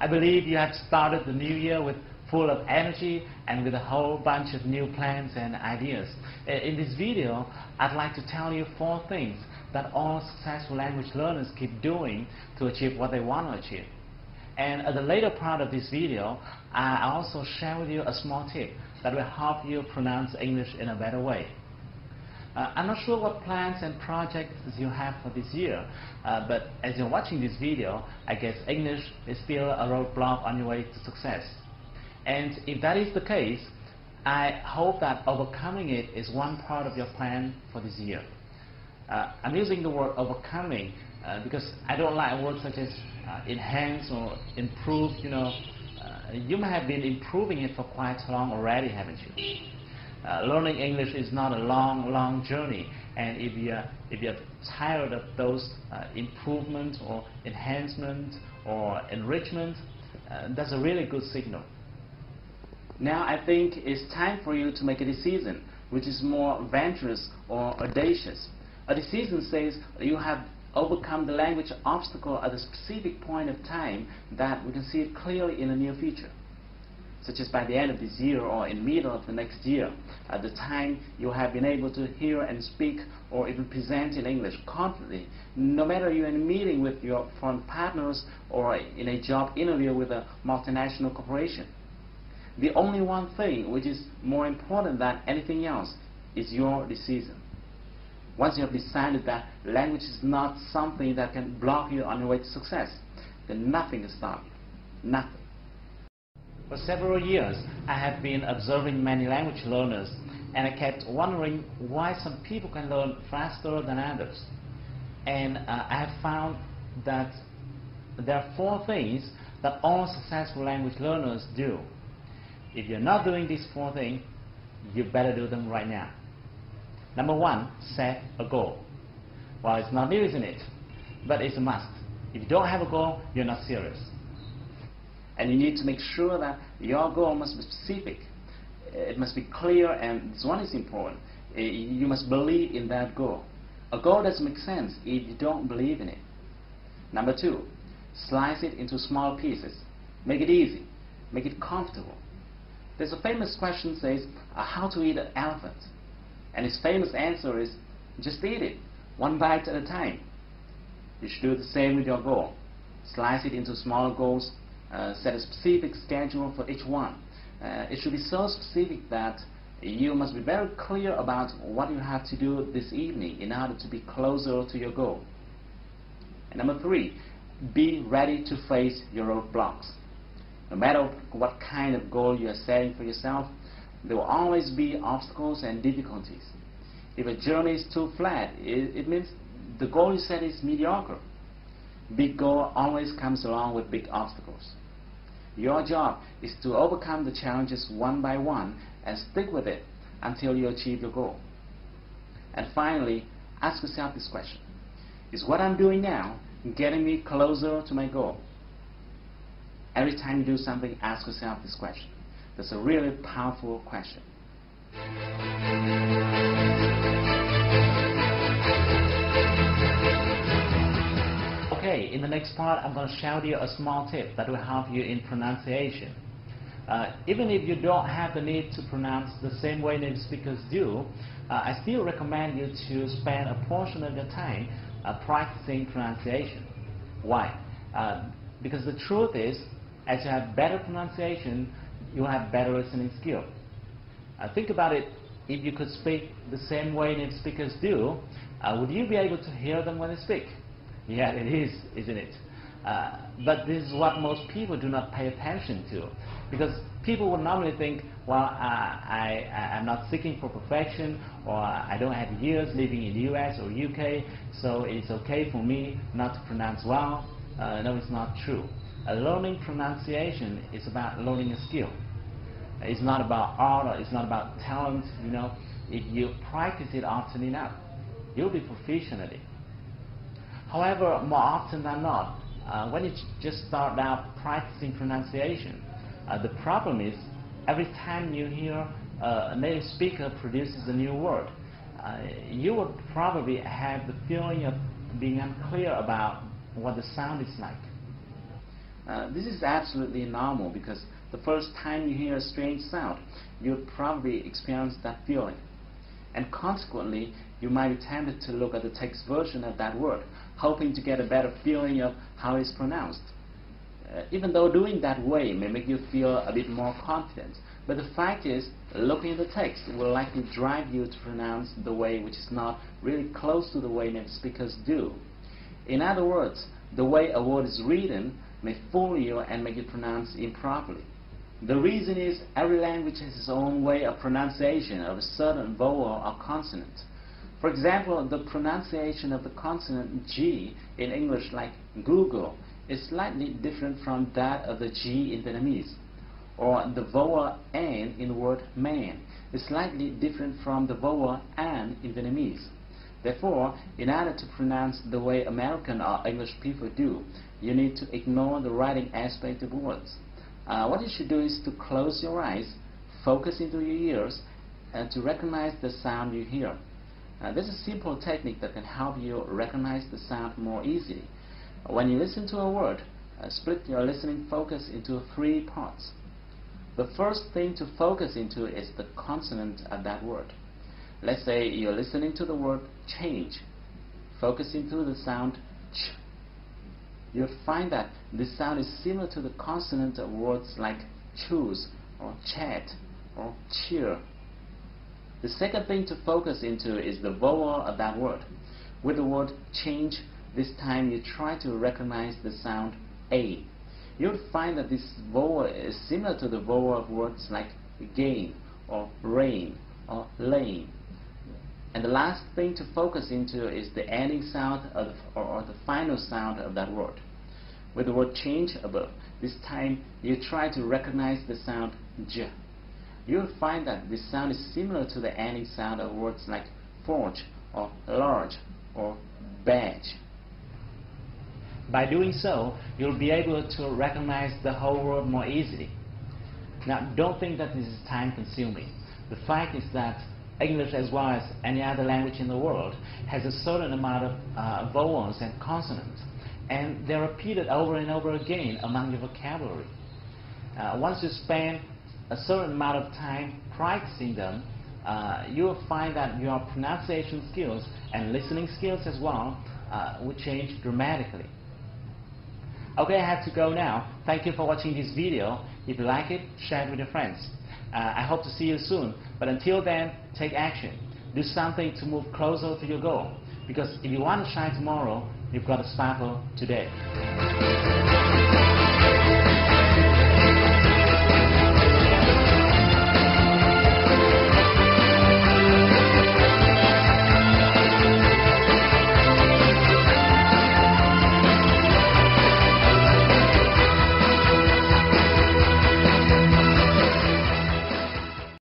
I believe you have started the new year with full of energy and with a whole bunch of new plans and ideas. In this video, I'd like to tell you 4 things that all successful language learners keep doing to achieve what they want to achieve. And at the later part of this video, I also share with you a small tip that will help you pronounce English in a better way. I'm not sure what plans and projects you have for this year, but as you're watching this video, I guess English is still a roadblock on your way to success. And if that is the case, I hope that overcoming it is one part of your plan for this year. I'm using the word overcoming because I don't like words such as enhance or improve. You may have been improving it for quite long already, haven't you? Learning English is not a long journey, and if you're tired of those improvements or enhancement or enrichment, that's a really good signal. Now I think it's time for you to make a decision which is more venturous or audacious. A decision says you have overcome the language obstacle at a specific point of time that we can see it clearly in the near future, such as by the end of this year or in the middle of the next year, at the time you have been able to hear and speak or even present in English confidently, no matter you're in a meeting with your foreign partners or in a job interview with a multinational corporation. The only one thing which is more important than anything else is your decision. Once you have decided that language is not something that can block you on your way to success, then nothing can stop you. Nothing. For several years, I have been observing many language learners, and I kept wondering why some people can learn faster than others. And I have found that there are 4 things that all successful language learners do. If you're not doing these 4 things, you better do them right now. Number 1, set a goal. Well, it's not new, isn't it? But it's a must. If you don't have a goal, you're not serious. And you need to make sure that your goal must be specific. It must be clear, and this one is important. You must believe in that goal. A goal doesn't make sense if you don't believe in it. Number 2, slice it into small pieces. Make it easy. Make it comfortable. There's a famous question that says, how to eat an elephant? And his famous answer is, just eat it, one bite at a time. You should do the same with your goal. Slice it into smaller goals. Set a specific schedule for each one. It should be so specific that you must be very clear about what you have to do this evening in order to be closer to your goal. And number 3, be ready to face your roadblocks. No matter what kind of goal you are setting for yourself, there will always be obstacles and difficulties. If a journey is too flat, it means the goal you set is mediocre. Big goal always comes along with big obstacles. Your job is to overcome the challenges one by one and stick with it until you achieve your goal. And finally, ask yourself this question. Is what I'm doing now getting me closer to my goal? Every time you do something, ask yourself this question. That's a really powerful question. Okay, in the next part, I'm going to share with you a small tip that will help you in pronunciation. Even if you don't have the need to pronounce the same way native speakers do, I still recommend you to spend a portion of your time practicing pronunciation. Why? Because the truth is, as you have better pronunciation, you will have better listening skill. Think about it. If you could speak the same way native speakers do, would you be able to hear them when they speak? Yeah, it is, isn't it? But this is what most people do not pay attention to, because people would normally think, well, I'm not seeking for perfection, or I don't have years living in the US or UK, so it's okay for me not to pronounce well. No, it's not true. Learning pronunciation is about learning a skill. It's not about art, or it's not about talent. If you practice it often enough, you'll be proficient at it. However, more often than not, when you just start out practicing pronunciation, the problem is every time you hear a native speaker produces a new word, you would probably have the feeling of being unclear about what the sound is like. This is absolutely normal because the first time you hear a strange sound, you'll probably experience that feeling. And consequently, you might be tempted to look at the text version of that word, hoping to get a better feeling of how it's pronounced. Even though doing that way may make you feel a bit more confident, but the fact is, looking at the text will likely drive you to pronounce the way which is not really close to the way native speakers do. In other words, the way a word is written may fool you and make it pronounce improperly. The reason is every language has its own way of pronunciation of a certain vowel or consonant. For example, the pronunciation of the consonant G in English, like Google, is slightly different from that of the G in Vietnamese. Or the vowel N in the word man is slightly different from the vowel An in Vietnamese. Therefore, in order to pronounce the way American or English people do, you need to ignore the writing aspect of words. What you should do is to close your eyes, focus into your ears, and to recognize the sound you hear. This is a simple technique that can help you recognize the sound more easily. When you listen to a word, split your listening focus into 3 parts. The first thing to focus into is the consonant of that word. Let's say you're listening to the word change. Focus into the sound ch. You'll find that this sound is similar to the consonant of words like choose or chat or cheer. The second thing to focus into is the vowel of that word. With the word change, this time you try to recognize the sound A. You'll find that this vowel is similar to the vowel of words like gain or rain or lane. And the last thing to focus into is the ending sound of or the final sound of that word. With the word change above, this time you try to recognize the sound J. You'll find that this sound is similar to the ending sound of words like forge or large or badge. By doing so, you'll be able to recognize the whole word more easily. Now, don't think that this is time-consuming. The fact is that English, as well as any other language in the world, has a certain amount of vowels and consonants, and they're repeated over and over again among your vocabulary. Once you spend a certain amount of time practicing them, you will find that your pronunciation skills and listening skills as well will change dramatically. Okay, I have to go now. Thank you for watching this video. If you like it, share it with your friends. I hope to see you soon, but until then, take action. Do something to move closer to your goal, because if you want to shine tomorrow, you've got to start today.